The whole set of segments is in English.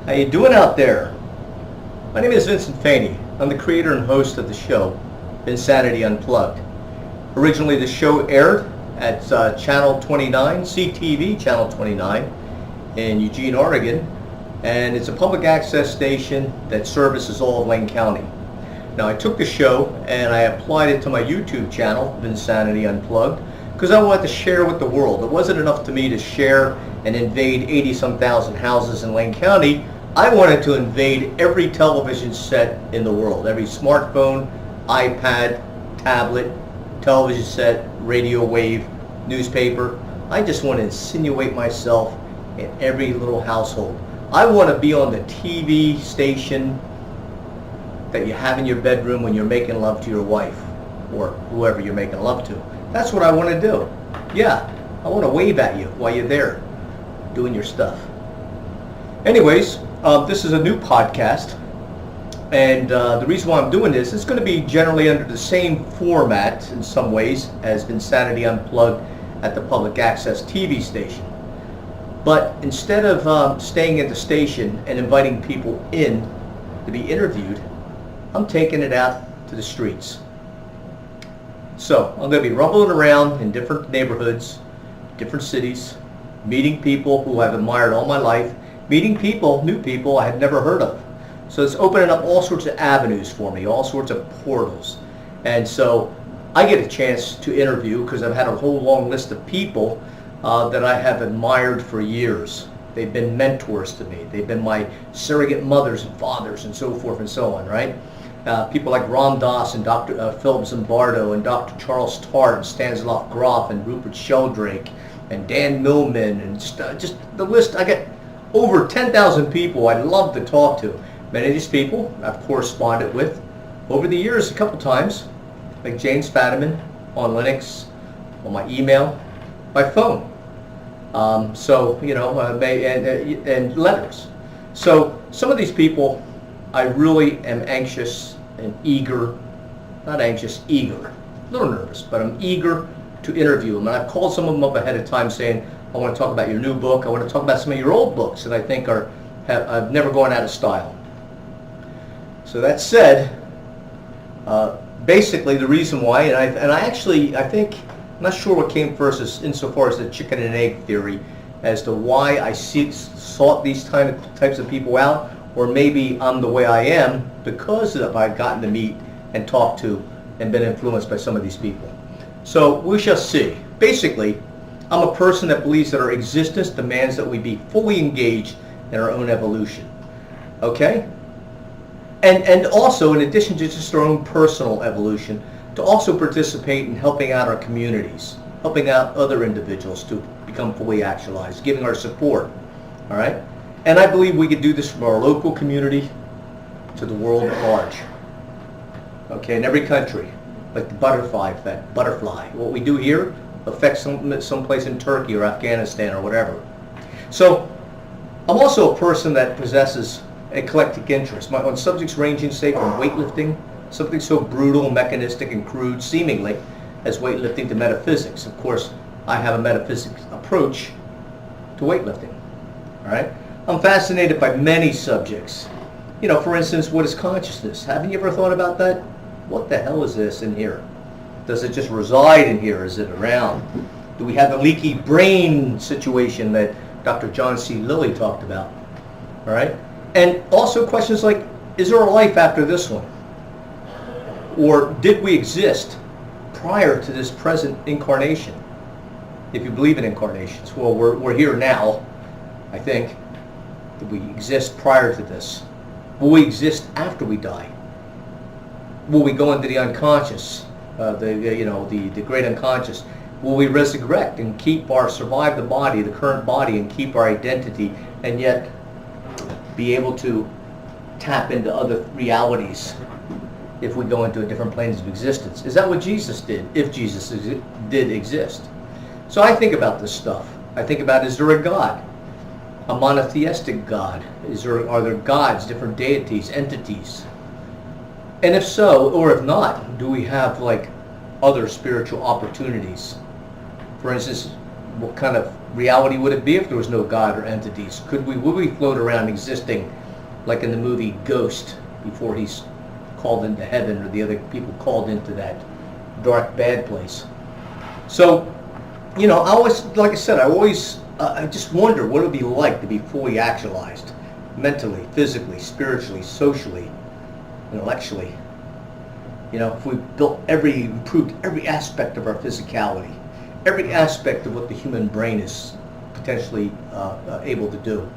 How you doing out there? My name is Vincent Faney. I'm the creator and host of the show, Insanity Unplugged. Originally the show aired at Channel 29, CTV Channel 29 in Eugene, Oregon, and it's a public access station that services all of Lane County. Now I took the show and I applied it to my YouTube channel, Insanity Unplugged, because I wanted to share with the world. It wasn't enough to me to share and invade 80-some thousand houses in Lane County. I wanted to invade every television set in the world, every smartphone, iPad, tablet, television set, radio wave, newspaper. I just want to insinuate myself in every little household. I want to be on the TV station that you have in your bedroom when you're making love to your wife or whoever you're making love to. That's what I want to do. Yeah, I want to wave at you while you're there doing your stuff. Anyways, this is a new podcast, and the reason why I'm doing this is going to be generally under the same format in some ways as Insanity Unplugged at the public access TV station. But instead of staying at the station and inviting people in to be interviewed, I'm taking it out to the streets. So I'm going to be rumbling around in different neighborhoods, different cities, meeting people who I've admired all my life, meeting people, new people I have never heard of. So it's opening up all sorts of avenues for me, all sorts of portals. And so I get a chance to interview because I've had a whole long list of people that I have admired for years. They've been mentors to me. They've been my surrogate mothers and fathers and so forth and so on, right? People like Ram Dass and Dr. Philip Zimbardo and Dr. Charles Tart and Stanislav Grof and Rupert Sheldrake and Dan Millman and just the list. I got over 10,000 people I'd love to talk to. Many of these people I've corresponded with over the years a couple times, like James Fadiman on Linux, on my email, by phone. So, you know, and letters. So some of these people I really am anxious and eager, not anxious, eager, a little nervous, but I'm eager to interview them. And I've called some of them up ahead of time saying, I want to talk about your new book, I want to talk about some of your old books that I think have never gone out of style. So that said, basically the reason why, and I think, I'm not sure what came first insofar as the chicken and egg theory as to why I sought these types of people out, or maybe I'm the way I am because I've gotten to meet and talk to and been influenced by some of these people. So we shall see. Basically, I'm a person that believes that our existence demands that we be fully engaged in our own evolution. Okay? And also, in addition to just our own personal evolution, to also participate in helping out our communities, helping out other individuals to become fully actualized, giving our support. All right? And I believe we could do this from our local community to the world at large. Okay, in every country, like the butterfly effect, butterfly. What we do here affects someplace in Turkey or Afghanistan or whatever. So I'm also a person that possesses eclectic interests on subjects ranging, say, from weightlifting, something so brutal, mechanistic, and crude, seemingly, as weightlifting, to metaphysics. Of course, I have a metaphysics approach to weightlifting. All right? I'm fascinated by many subjects. You know, for instance, what is consciousness? Haven't you ever thought about that? What the hell is this in here? Does it just reside in here? Is it around? Do we have the leaky brain situation that Dr. John C. Lilly talked about? All right? And also questions like, is there a life after this one? Or did we exist prior to this present incarnation? If you believe in incarnations. Well, we're here now, I think. Did we exist prior to this? Will we exist after we die? Will we go into the unconscious, the great unconscious? Will we resurrect and survive the body, the current body, and keep our identity, and yet be able to tap into other realities if we go into a different planes of existence? Is that what Jesus did, if Jesus did exist? So I think about this stuff. I think about, is there a God? A monotheistic God? Are there gods, different deities, entities? And if so, or if not, do we have like other spiritual opportunities? For instance, what kind of reality would it be if there was no God or entities? Would we float around existing like in the movie Ghost before he's called into heaven, or the other people called into that dark, bad place? So, I always, like I said, I just wonder what it would be like to be fully actualized, mentally, physically, spiritually, socially, intellectually. If we improved every aspect of our physicality, every aspect of what the human brain is potentially able to do.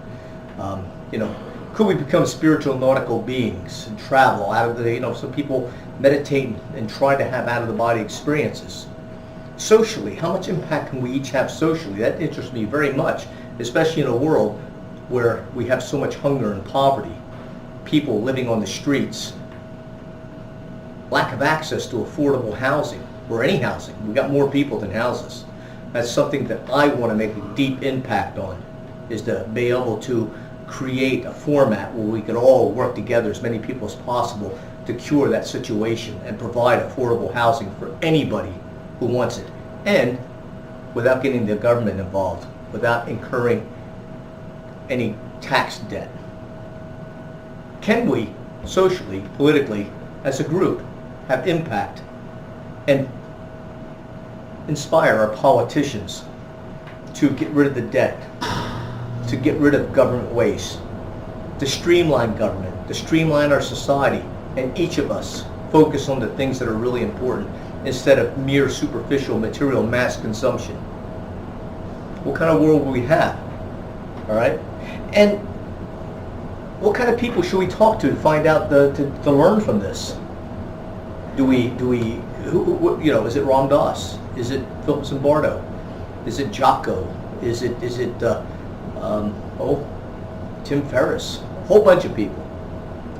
Could we become spiritual nautical beings and travel out of the, some people meditate and try to have out-of-the-body experiences. Socially, how much impact can we each have socially? That interests me very much, especially in a world where we have so much hunger and poverty, people living on the streets, lack of access to affordable housing, or any housing. We've got more people than houses. That's something that I want to make a deep impact on, is to be able to create a format where we could all work together, as many people as possible, to cure that situation and provide affordable housing for anybody who wants it, and without getting the government involved, without incurring any tax debt. Can we, socially, politically, as a group, have impact and inspire our politicians to get rid of the debt, to get rid of government waste, to streamline government, to streamline our society, and each of us focus on the things that are really important instead of mere superficial material mass consumption? What kind of world will we have? All right? And what kind of people should we talk to find out to learn from this? Is it Ram Dass? Is it Philip Zimbardo? Is it Jocko? Is it Tim Ferriss? A whole bunch of people.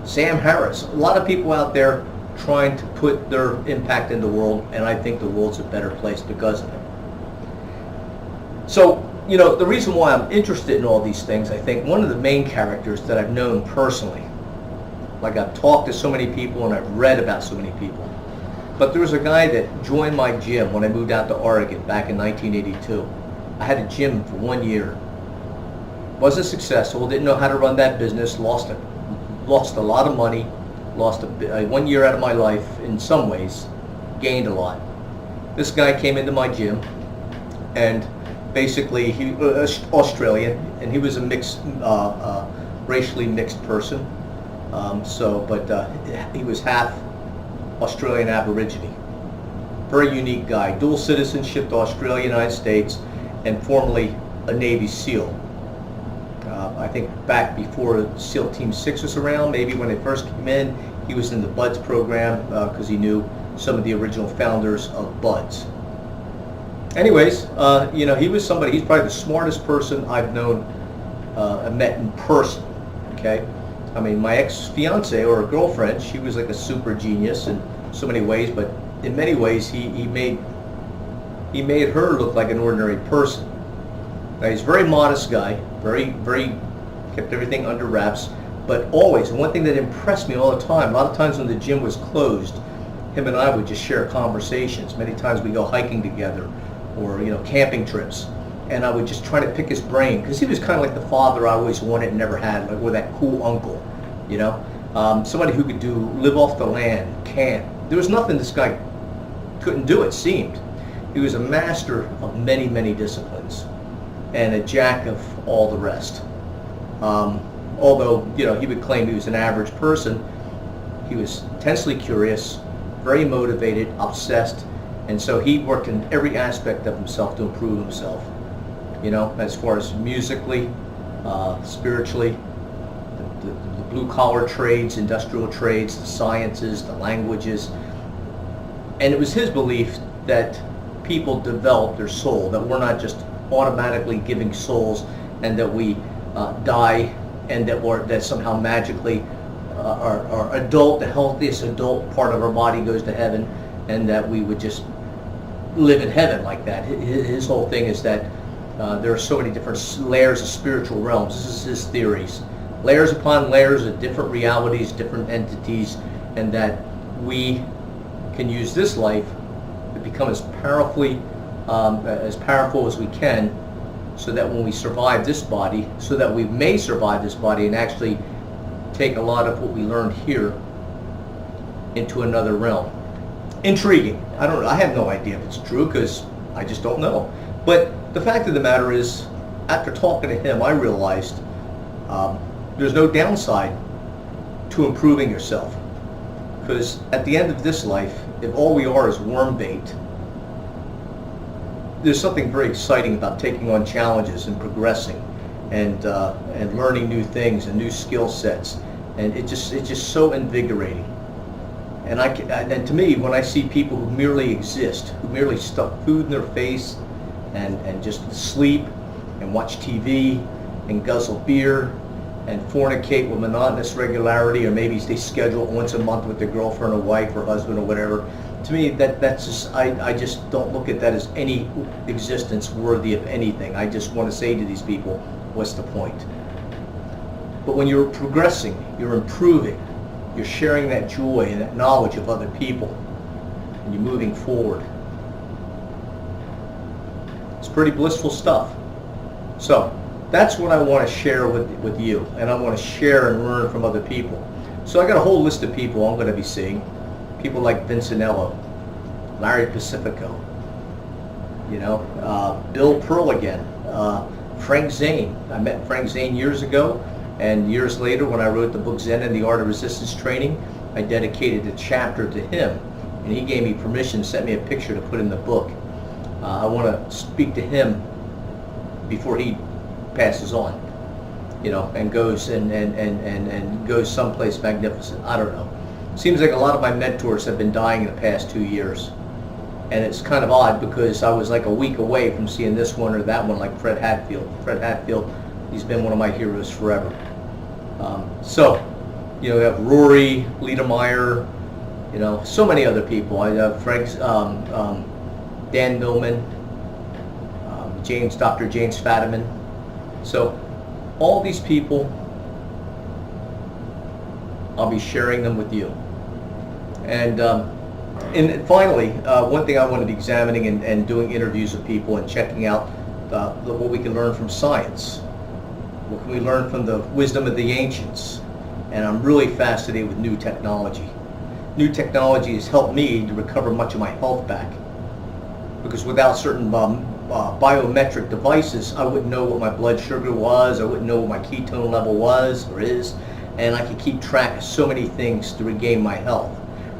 Sam Harris. A lot of people out there trying to put their impact in the world, and I think the world's a better place because of it. So, the reason why I'm interested in all these things, I think one of the main characters that I've known personally, like I've talked to so many people and I've read about so many people, but there was a guy that joined my gym when I moved out to Oregon back in 1982. I had a gym for 1 year. Wasn't successful, didn't know how to run that business, lost a lot of money, lost 1 year out of my life in some ways, gained a lot. This guy came into my gym, and basically he was Australian, and he was a mixed, racially mixed person. He was half Australian Aborigine. Very unique guy, dual citizenship to Australia, United States, and formerly a Navy SEAL. I think back before SEAL Team 6 was around, maybe when they first came in, he was in the BUDS program because he knew some of the original founders of BUDS. Anyways, he was somebody, he's probably the smartest person I've known, met in person, okay? I mean, my ex-fiance or girlfriend, she was like a super genius in so many ways, but in many ways he made her look like an ordinary person. Now, he's a very modest guy, very kept everything under wraps, but always, and one thing that impressed me all the time, a lot of times when the gym was closed, him and I would just share conversations. Many times we go hiking together, or camping trips, and I would just try to pick his brain, because he was kind of like the father I always wanted and never had, like, or that cool uncle, somebody who could live off the land, camp. There was nothing this guy couldn't do, it seemed. He was a master of many, many disciplines, and a jack of all the rest. Although, he would claim he was an average person, he was intensely curious, very motivated, obsessed, and so he worked in every aspect of himself to improve himself. As far as musically, spiritually, the blue-collar trades, industrial trades, the sciences, the languages. And it was his belief that people develop their soul, that we're not just automatically giving souls, and that we die, and that somehow magically our adult, the healthiest adult part of our body goes to heaven, and that we would just live in heaven like that. His whole thing is that there are so many different layers of spiritual realms. This is his theories. Layers upon layers of different realities, different entities, and that we can use this life to become as powerful as we can so that when we survive this body, so that we may survive this body and actually take a lot of what we learned here into another realm. Intriguing. I don't know. I have no idea if it's true because I just don't know. But the fact of the matter is, after talking to him, I realized there's no downside to improving yourself. Because at the end of this life, if all we are is worm bait, there's something very exciting about taking on challenges and progressing and learning new things and new skill sets. And it's just so invigorating. And to me, when I see people who merely exist, who merely stuff food in their face and just sleep and watch TV and guzzle beer and fornicate with monotonous regularity, or maybe they schedule once a month with their girlfriend or wife or husband or whatever, to me that's just, I just don't look at that as any existence worthy of anything. I just want to say to these people, what's the point? But when you're progressing, you're improving, you're sharing that joy and that knowledge of other people, and you're moving forward. It's pretty blissful stuff. So that's what I want to share with you, and I want to share and learn from other people. So I got a whole list of people I'm going to be seeing. People like Vincenello, Larry Pacifico, Bill Pearl again, Frank Zane. I met Frank Zane years ago, and years later when I wrote the book Zen and the Art of Resistance Training, I dedicated a chapter to him, and he gave me permission, sent me a picture to put in the book. I want to speak to him before he passes on, and goes and goes someplace magnificent. I don't know. Seems like a lot of my mentors have been dying in the past 2 years, and it's kind of odd because I was like a week away from seeing this one or that one, like Fred Hatfield. Fred Hatfield, he's been one of my heroes forever. We have Rory, Lita Meyer, so many other people. I have Frank's, Dan Millman, Dr. James Fadiman. So all these people, I'll be sharing them with you. And finally, one thing I want to be examining and doing interviews with people and checking out what we can learn from science. What can we learn from the wisdom of the ancients? And I'm really fascinated with new technology. New technology has helped me to recover much of my health back. Because without certain biometric devices, I wouldn't know what my blood sugar was, I wouldn't know what my ketone level was or is, and I could keep track of so many things to regain my health.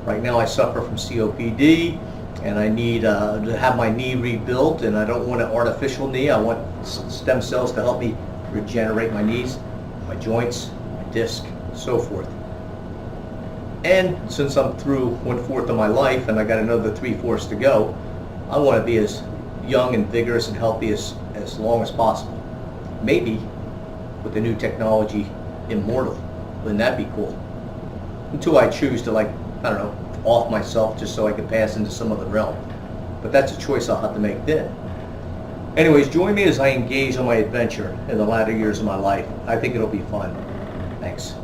Right now I suffer from COPD, and I need to have my knee rebuilt, and I don't want an artificial knee. I want stem cells to help me regenerate my knees, my joints, my disc, so forth. And since I'm through 1/4 of my life and I got another 3/4 to go, I want to be as young and vigorous and healthy as long as possible. Maybe with the new technology, immortal. Wouldn't that be cool? Until I choose to, off myself just so I can pass into some other realm. But that's a choice I'll have to make then. Anyways, join me as I engage on my adventure in the latter years of my life. I think it'll be fun. Thanks.